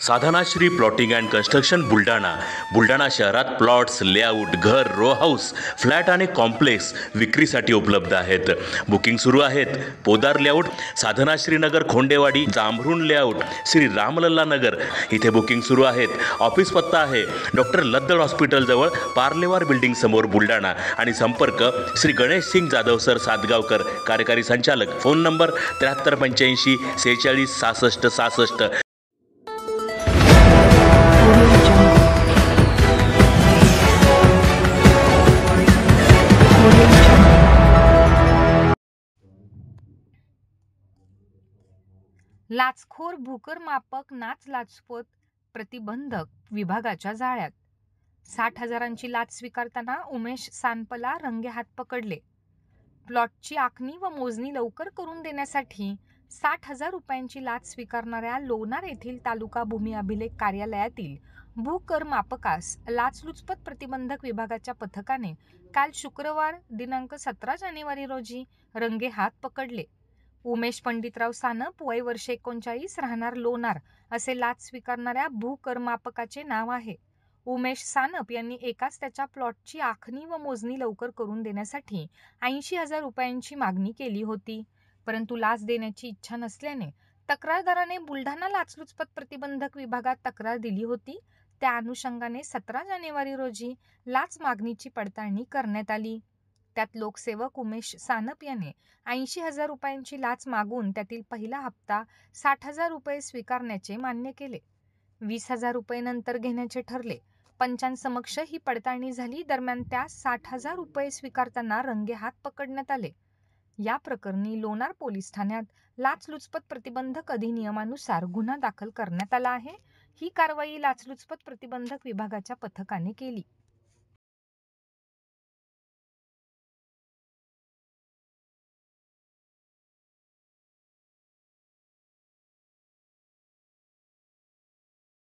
Sadhanashri plotting and construction Buldhana शहरात plots, layout, घर, row house, flat आणि कॉम्प्लेक्स विक्रीसाठी उपलब्ध आहेत. बुकिंग सुरू आहेत. पोदार लेआउट, साधनाश्री नगर, खोंडेवाडी, जांभरुण लेआउट, श्री रामलल्ला नगर इथे बुकिंग सुरू आहेत. ऑफिस पत्ता आहे डॉक्टर लद्दड हॉस्पिटल जवळ, पार्लेवार बिल्डिंग समोर, बुलढाणा. आणि संपर्क श्री गणेश सिंग जाधव सर सातगावकर, कार्यकारी संचालक. Phone number 7385 46 66 66. लाचखोर भूकरमापक नाचलाचपत प्रतिबंधक विभागाच्या जाळ्यात. 60,000ची लाच स्वीकारताना उमेश सानपला रंगेहात पकडले. प्लॉटची आखणी व मोजणी लवकर करून देण्यासाठी 60,000 रुपयांची लाच स्वीकारणाऱ्या लोणार येथील तालुका भूमी अभिलेख कार्यालयातील भूकरमापकास लाचलुचपत प्रतिबंधक विभागाच्या पथकाने काल शुक्रवार दिनांक 17 जानेवारी रोजी रंगेहात पकडले. उमेश पंडितराव सानप, वय वर्ष 39, राहणार लोणार असे लाच स्वीकारणाऱ्या भूकरमापकाचे नाव आहे. उमेश सानप यांनी एकाच त्याच्या प्लॉटची आखणी व मोजणी लवकर करून देण्यासाठी 80,000 रुपयांची मागणी केली होती. परंतु लाच देण्याची इच्छा नसल्याने तक्रारदाराने बुलढाणा लाचलुचपत प्रतिबंधक विभागात तक्रार दिली होती. त्या अनुषंगाने 17 जानेवारी रोजी लाच मागणीची पडताळणी करण्यात आली. त्यात लोकसेवक उमेश सानप याने 80,000 रुपयांची लाच मागून त्यातील पहिला हप्ता 60,000 रुपये स्वीकारण्याचे मान्य केले. 20,000 रुपये नंतर घेण्याचे ठरले. पंचांसमक्ष ही पडताळणी झाली. दरम्यान त्यास 60,000 रुपये स्वीकारताना रंगेहात पकडण्यात आले. या प्रकरणी लोणार पोलीस ठाण्यात लाचलुचपत प्रतिबंधक अधिनियमानुसार गुन्हा दाखल करण्यात आला आहे. ही कारवाई लाचलुचपत प्रतिबंधक विभागाच्या पथकाने केली.